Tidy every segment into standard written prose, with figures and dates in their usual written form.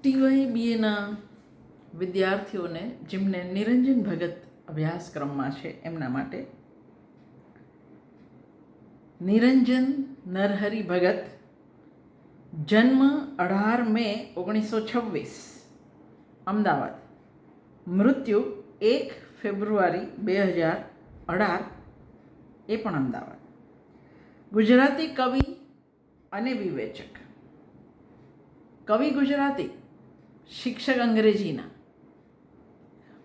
TYBAના વિદ્યાર્થીઓને જેમને નિરંજન ભગત અભ્યાસક્રમમાં છે એમના માટે નિરંજન નરહરી ભગત, જન્મ 18 મે 1926, અમદાવાદ, મૃત્યુ 1 ફેબ્રુઆરી 2018, એ પણ અમદાવાદ. ગુજરાતી કવિ અને વિવેચક. કવિ ગુજરાતી, શિક્ષક અંગ્રેજીના.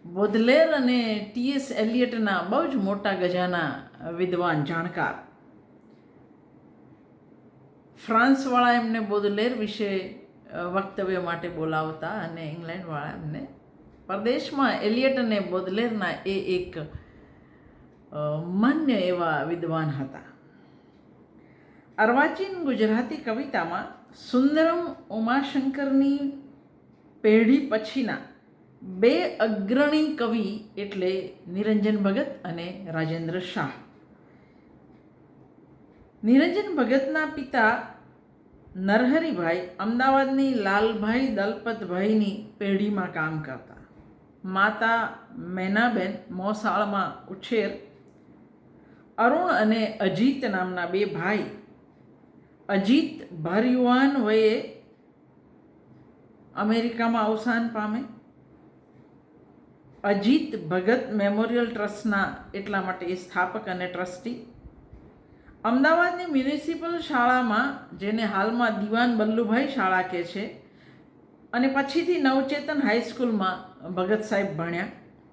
બોધલેર અને TS એલિયટના બહુ જ મોટા ગજાના વિદ્વાન જાણકાર. ફ્રાન્સવાળા એમને બોધલેર વિશે વક્તવ્ય માટે બોલાવતા અને ઇંગ્લેન્ડવાળા એમને પરદેશમાં એલિયટ અને બોધલેરના એ એક માન્ય એવા વિદ્વાન હતા. અર્વાચીન ગુજરાતી કવિતામાં સુંદરમ ઉમાશંકરની પેઢી પછીના બે અગ્રણી કવિ એટલે નિરંજન ભગત અને રાજેન્દ્ર શાહ. નિરંજન ભગતના પિતા નરહરીભાઈ અમદાવાદની લાલભાઈ દલપતભાઈની પેઢીમાં કામ કરતા. માતા મેનાબેન મોસાળમાં ઉછેર. અરુણ અને અજીત નામના બે ભાઈ. અજીત ભરયુવાન વયે અમેરિકામાં અવસાન પામે. અજીત ભગત મેમોરિયલ ટ્રસ્ટના એટલા માટે એ સ્થાપક અને ટ્રસ્ટી. અમદાવાદની મ્યુનિસિપલ શાળામાં, જેને હાલમાં દિવાન બલ્લુભાઈ શાળા કહે છે, અને પછીથી નવચેતન હાઈસ્કૂલમાં ભગત સાહેબ ભણ્યા.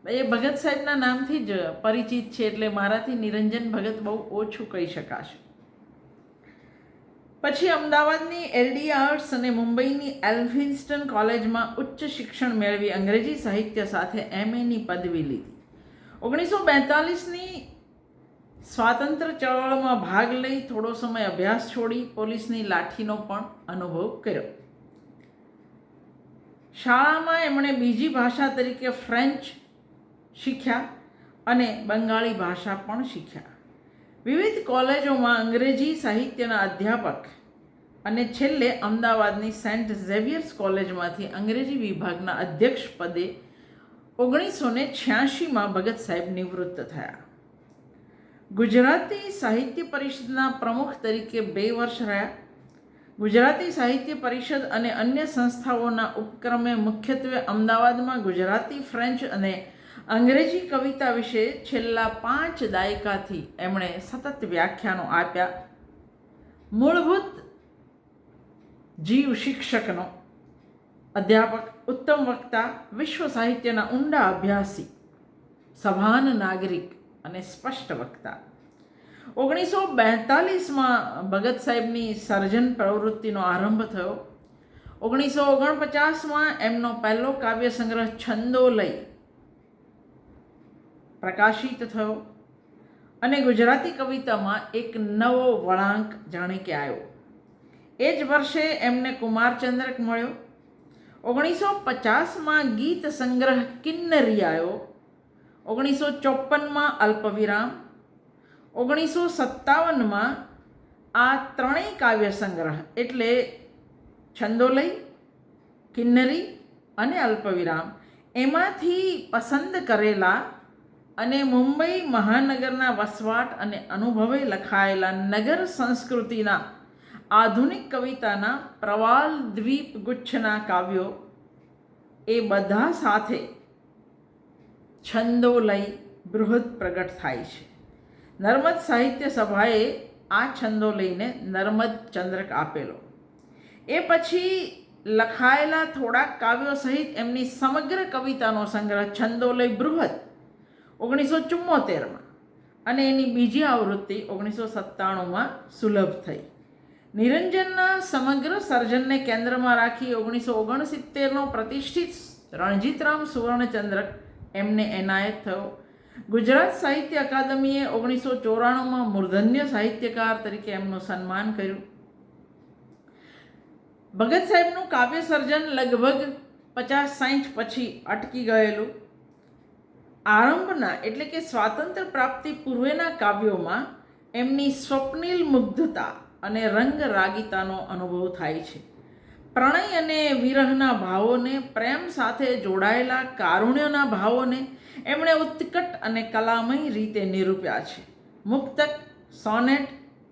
એ ભગત સાહેબના નામથી જ પરિચિત છે, એટલે મારાથી નિરંજન ભગત બહુ ઓછું કહી શકાશે. પછી અમદાવાદની LD આર્ટ્સ અને મુંબઈની એલ્ફિન્સ્ટન કોલેજમાં ઉચ્ચ શિક્ષણ મેળવી અંગ્રેજી સાહિત્ય સાથે MA પદવી લીધી. 1942ની સ્વાતંત્ર્ય ચળવળમાં ભાગ લઈ થોડો સમય અભ્યાસ છોડી પોલીસની લાઠીનો પણ અનુભવ કર્યો. શાળામાં એમણે બીજી ભાષા તરીકે ફ્રેન્ચ શીખ્યા અને બંગાળી ભાષા પણ શીખ્યા. વિવિધ કોલેજોમાં અંગ્રેજી સાહિત્યના અધ્યાપક અને છેલ્લે અમદાવાદની સેન્ટ ઝેવિયર્સ કોલેજમાંથી અંગ્રેજી વિભાગના અધ્યક્ષ પદે 1986માં ભગત સાહેબ નિવૃત્ત થયા. ગુજરાતી સાહિત્ય પરિષદના પ્રમુખ તરીકે 2 વર્ષ રહ્યા. ગુજરાતી સાહિત્ય પરિષદ અને અન્ય સંસ્થાઓના ઉપક્રમે મુખ્યત્વે અમદાવાદમાં ગુજરાતી, ફ્રેન્ચ અને અંગ્રેજી કવિતા વિશે છેલ્લા 5 દાયકાથી એમણે સતત વ્યાખ્યાનો આપ્યા. મૂળભૂત જીવ શિક્ષકનો, અધ્યાપક, ઉત્તમ વક્તા, વિશ્વ સાહિત્યના ઊંડા અભ્યાસી, સભાન નાગરિક અને સ્પષ્ટ વક્તા. 1942માં ભગત સાહેબની સર્જન પ્રવૃત્તિનો આરંભ થયો. 1949માં એમનો પહેલો કાવ્ય સંગ્રહ છંદોલય પ્રકાશિત થયો અને ગુજરાતી કવિતામાં એક નવો વળાંક જાણે કે આવ્યો. એ જ વર્ષે એમને કુમારચંદ્રક મળ્યો. 1950માં ગીત સંગ્રહ કિન્નરી આવ્યો. 1954માં અલ્પવિરામ. 1957માં આ ત્રણેય કાવ્ય સંગ્રહ એટલે છંદોલય, કિન્નરી અને અલ્પવિરામ એમાંથી પસંદ કરેલા અને મુંબઈ મહાનગરના વસવાટ અને અનુભવે લખાયેલા નગર સંસ્કૃતિના આધુનિક કવિતાના પ્રવાલ દ્વીપ ગુચ્છના કાવ્યો એ બધા સાથે છંદોલય બૃહદ પ્રગટ થાય છે. નર્મદ સાહિત્ય સભાએ આ છંદોલયને નર્મદ ચંદ્રક આપેલો. એ પછી લખાયેલા થોડાક કાવ્યો સહિત એમની સમગ્ર કવિતાનો સંગ્રહ છંદોલય બૃહદ 1974માં અને એની બીજી આવૃત્તિ 1997માં સુલભ થઈ. નિરંજનના સમગ્ર સર્જનને કેન્દ્રમાં રાખી 1969નો પ્રતિષ્ઠિત રણજીતરામ સુવર્ણચંદ્રક એમને એનાયત થયો. ગુજરાત સાહિત્ય અકાદમીએ 1994માં મૂર્ધન્ય સાહિત્યકાર તરીકે એમનું સન્માન કર્યું. ભગત સાહેબનું કાવ્ય સર્જન લગભગ 50-60 પછી અટકી ગયેલું. આરંભના એટલે કે સ્વાતંત્ર્ય પ્રાપ્તિ પૂર્વેના કાવ્યોમાં એમની સ્વપ્નિલ મુગ્ધતા અને રંગરાગિતાનો અનુભવ થાય છે. પ્રણય અને વિરહના ભાવોને, પ્રેમ સાથે જોડાયેલા કારુણ્યના ભાવોને એમણે ઉત્કટ અને કલામય રીતે નિરૂપ્યા છે. મુક્તક, સોનેટ,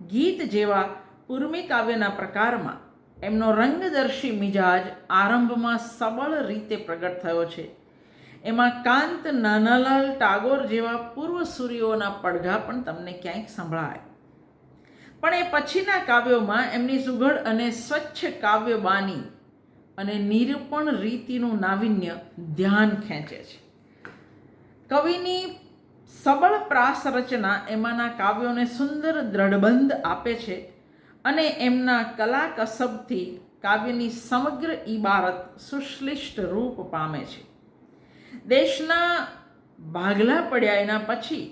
ગીત જેવા ઉર્મી કાવ્યના પ્રકારમાં એમનો રંગદર્શી મિજાજ આરંભમાં સબળ રીતે પ્રગટ થયો છે. એમાં કાંત, નાનાલાલ ટાગોર જેવા પૂર્વસૂરીઓના પડઘા પણ તમને ક્યાંક સંભળાય. પણ એ પછીના કાવ્યોમાં એમની સુઘડ અને સ્વચ્છ કાવ્યબાની અને નિરૂપણ રીતિનું નાવીન્ય ધ્યાન ખેંચે છે. કવિની સબળ પ્રાસ રચના એમાંના કાવ્યોને સુંદર દ્રઢબંધ આપે છે અને એમના કલા કસબથી કાવ્યની સમગ્ર ઇબારત સુશ્લિષ્ટ રૂપ પામે છે. દેશના ભાગલા પડ્યા એના પછી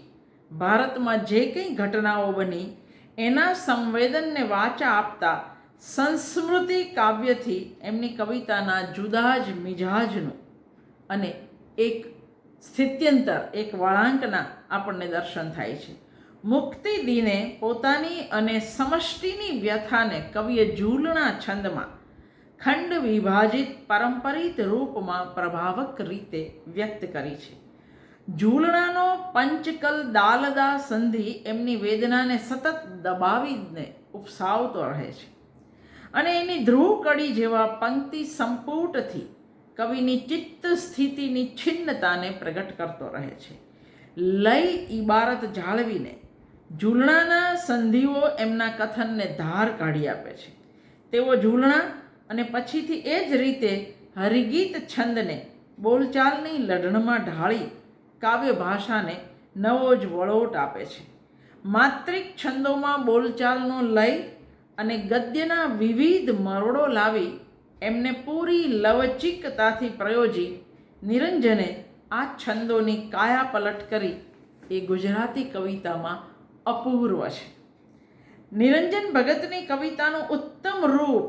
ભારતમાં જે કંઈ ઘટનાઓ બની એના સંવેદનને વાચા આપતા સંસ્મૃતિ કાવ્યથી એમની કવિતાના જુદા જ મિજાજનું અને એક સ્થિત્યંતર, એક વળાંકના આપણને દર્શન થાય છે. મુક્તિ દિને પોતાની અને સમષ્ટિની વ્યથાને કવિએ ઝૂલણા છંદમાં ખંડ વિભાજિત પરંપરિત રૂપમાં પ્રભાવક રીતે વ્યક્ત કરી છે. ઝૂલણાનો પંચકલ દાલદા સંધિ એમની વેદનાને સતત દબાવીને ઉપસાવતો રહે છે અને એની ધ્રુવ કડી જેવા પંક્તિ સંપુટથી કવિની ચિત્ત સ્થિતિની છિન્નતાને પ્રગટ કરતો રહે છે. લય ઇબારત જાળવીને ઝૂલણાના સંધિઓ એમના કથનને ધાર કાઢી આપે છે. તેઓ ઝૂલણા અને પછીથી એ જ રીતે હરિગીત છંદને બોલચાલની લઢણમાં ઢાળી કાવ્ય ભાષાને નવો જ વળોટ આપે છે. માત્રિક છંદોમાં બોલચાલનો લય અને ગદ્યના વિવિધ મરોડો લાવી એમને પૂરી લવચિકતાથી પ્રયોજી નિરંજને આ છંદોની કાયાપલટ કરી એ ગુજરાતી કવિતામાં અપૂર્વ છે. નિરંજન ભગતની કવિતાનું ઉત્તમ રૂપ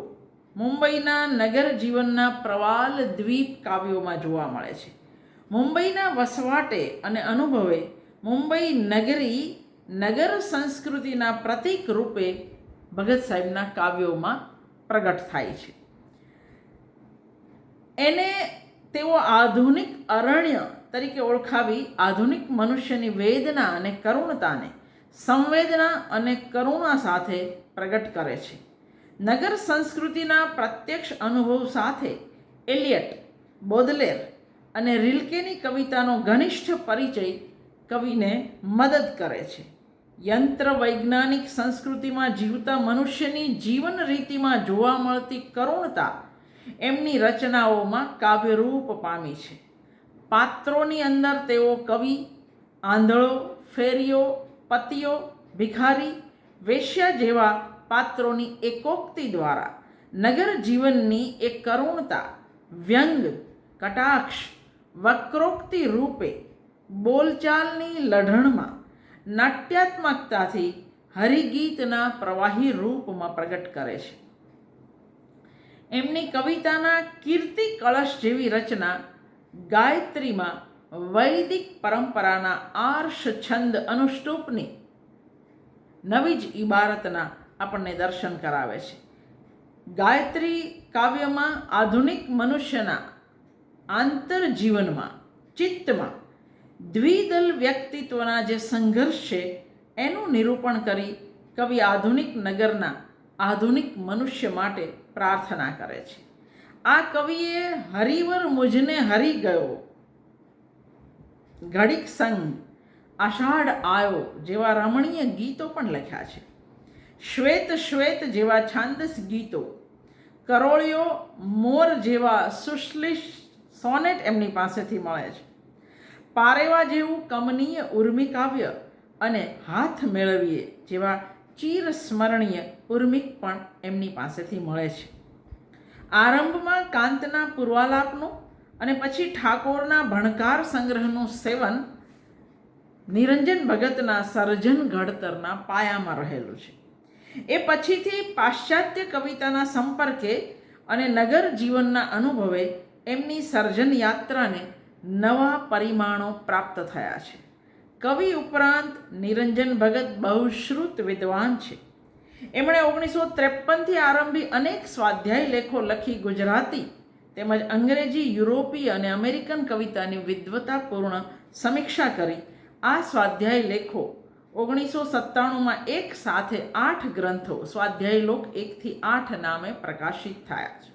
મુંબઈના નગર જીવનના પ્રવાલ દ્વીપ કાવ્યોમાં જોવા મળે છે. મુંબઈના વસવાટે અને અનુભવે મુંબઈ નગરી નગર સંસ્કૃતિના પ્રતીક રૂપે ભગત સાહેબના કાવ્યોમાં પ્રગટ થાય છે. એને તેઓ આધુનિક અરણ્ય તરીકે ઓળખાવી આધુનિક મનુષ્યની વેદના અને કરુણતાને સંવેદના અને કરુણા સાથે પ્રગટ કરે છે. નગર સંસ્કૃતિના પ્રત્યક્ષ અનુભવ સાથે એલિયટ, બોદલેર અને રિલ્કેની કવિતાનો ઘનિષ્ઠ પરિચય કવિને મદદ કરે છે. યંત્ર વૈજ્ઞાનિક સંસ્કૃતિમાં જીવતા મનુષ્યની જીવન રીતિમાં જોવા મળતી કરુણતા એમની રચનાઓમાં કાવ્યરૂપ પામી છે. પાત્રોની અંદર તેઓ કવિ, આંધળો, ફેરીઓ, પતિઓ, ભિખારી, વેશ્યા જેવા પાત્રોની એકોક્તિ દ્વારા નગર જીવનની એક કરુણતા, વ્યંગ, કટાક્ષ, વક્રોક્તિ રૂપે બોલચાલની લઢણમાં નાટ્યાત્મકતાથી હરિગીતના પ્રવાહી રૂપમાં પ્રગટ કરે છે. એમની કવિતાના કીર્તિ કળશ જેવી રચના ગાયત્રીમાં વૈદિક પરંપરાના આર્ષ છંદ અનુષ્ટુપની નવી જ ઇબારતના આપણને દર્શન કરાવે છે. ગાયત્રી કાવ્યમાં આધુનિક મનુષ્યના આંતરજીવનમાં, ચિત્તમાં દ્વિદલ વ્યક્તિત્વના જે સંઘર્ષ છે એનું નિરૂપણ કરી કવિ આધુનિક નગરના આધુનિક મનુષ્ય માટે પ્રાર્થના કરે છે. આ કવિએ હરિવર મુજને હરી ગયો, ઘડીક સંગ, આષાઢ આયો જેવા રમણીય ગીતો પણ લખ્યા છે. શ્વેત શ્વેત જેવા છાંદસ ગીતો, કરોળિયો, મોર જેવા સુશ્લિષ્ટ સોનેટ એમની પાસેથી મળે છે. પારેવા જેવું કમનીય ઉર્મી કાવ્ય અને હાથ મેળવીએ જેવા ચિરસ્મરણીય ઉર્મિક પણ એમની પાસેથી મળે છે. આરંભમાં કાંતના પૂર્વાલાપનું અને પછી ઠાકોરના ભણકાર સંગ્રહનું સેવન નિરંજન ભગતના સર્જન ઘડતરના પાયામાં રહેલું છે. એ પછીથી પાશ્ચાત્ય કવિતાના સંપર્કે અને નગર જીવનના અનુભવે એમની સર્જન યાત્રાને નવા પરિમાણો પ્રાપ્ત થયા છે. કવિ ઉપરાંત નિરંજન ભગત બહુશ્રુત વિદ્વાન છે. એમણે 1953થી આરંભી અનેક સ્વાધ્યાય લેખો લખી ગુજરાતી તેમજ અંગ્રેજી, યુરોપીય અને અમેરિકન કવિતાની વિદ્વતાપૂર્ણ સમીક્ષા કરી. આ સ્વાધ્યાય લેખો 1997માં એક સાથે 8 ગ્રંથો સ્વાધ્યાય લોક 1થી 8 નામે પ્રકાશિત થયા છે.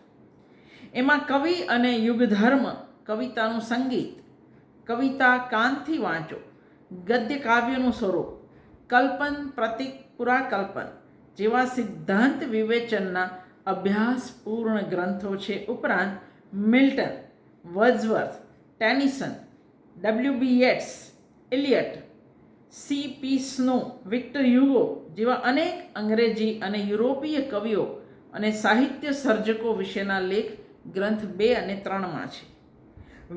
એમાં કવિ અને યુગધર્મ, કવિતાનું સંગીત, કવિતા કાનથી વાંચો, ગદ્ય કાવ્યનું સ્વરૂપ, કલ્પન, પ્રતીક, પુરાકલ્પન જેવા સિદ્ધાંત વિવેચનના અભ્યાસપૂર્ણ ગ્રંથો છે. ઉપરાંત Milton, વર્ડ્સવર્થ, ટેનિસન, ડબલ્યુ.બી. યેટ્સ, Eliot, સી.પી. Snow, Victor Hyogo જેવા અનેક અંગ્રેજી અને યુરોપીય કવિઓ અને સાહિત્ય સર્જકો વિશેના લેખ ગ્રંથ 2 અને 3માં છે.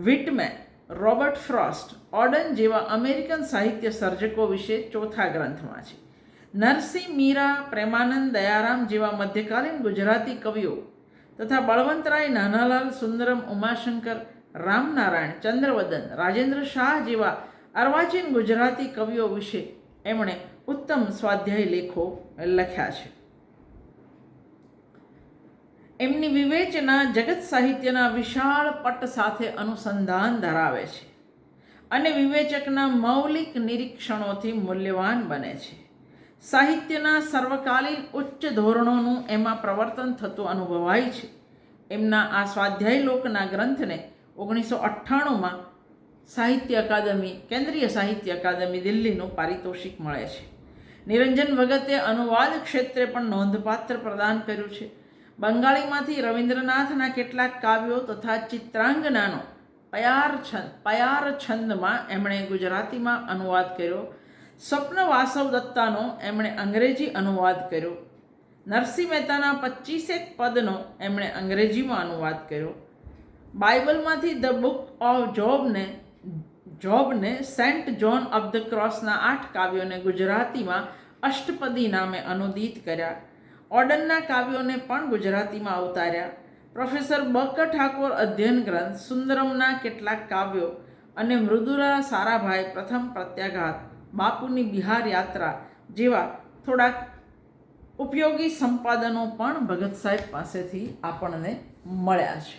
વિટમેન, રોબર્ટ ફ્રોસ્ટ, ઓડન જેવા અમેરિકન સાહિત્ય સર્જકો વિશે 4થા ગ્રંથમાં છે. નરસિંહ મીરા, પ્રેમાનંદ, દયારામ જેવા મધ્યકાલીન ગુજરાતી કવિઓ તથા બળવંતરાય, નાનાલાલ, સુંદરમ, ઉમાશંકર, રામનારાયણ, ચંદ્રવદન, રાજેન્દ્ર શાહ જેવા અર્વાચીન ગુજરાતી કવિઓ વિશે એમણે ઉત્તમ સ્વાધ્યાય લેખો લખ્યા છે. એમની વિવેચના જગત સાહિત્યના વિશાળ પટ સાથે અનુસંધાન ધરાવે છે અને વિવેચકના મૌલિક નિરીક્ષણોથી મૂલ્યવાન બને છે. સાહિત્યના સર્વકાલીન ઉચ્ચ ધોરણોનું એમાં પ્રવર્તન થતું અનુભવાય છે. એમના આ સ્વાધ્યાય લોકના ગ્રંથને 1998માં સાહિત્ય અકાદમી, કેન્દ્રીય સાહિત્ય અકાદમી દિલ્હીનું પારિતોષિક મળે છે. નિરંજન ભગતે અનુવાદ ક્ષેત્રે પણ નોંધપાત્ર પ્રદાન કર્યું છે. બંગાળીમાંથી રવિન્દ્રનાથના કેટલાક કાવ્યો તથા ચિત્રાંગનાનો પયાર છંદમાં એમણે ગુજરાતીમાં અનુવાદ કર્યો. સ્વપ્ન વાસવ દત્તાનો એમણે અંગ્રેજી અનુવાદ કર્યો. નરસિંહ મહેતાના 25 પદનો એમણે અંગ્રેજીમાં અનુવાદ કર્યો. બાઇબલમાંથી ધ બુક ઓફ જોબને સેન્ટ જોન ઓફ ધ ક્રોસના 8 કાવ્યોને ગુજરાતીમાં અષ્ટપદી નામે અનુદિત કર્યા. ઓડનના કાવ્યોને પણ ગુજરાતીમાં અવતાર્યા. પ્રોફેસર બક ઠાકોર અધ્યયન ગ્રંથ, સુંદરમના કેટલાક કાવ્યો અને મૃદુલા સારાભાઈ, પ્રથમ પ્રત્યાઘાત, બાપુની બિહાર યાત્રા જેવા થોડાક ઉપયોગી સંપાદનો પણ ભગત સાહેબ પાસેથી આપણને મળ્યા છે.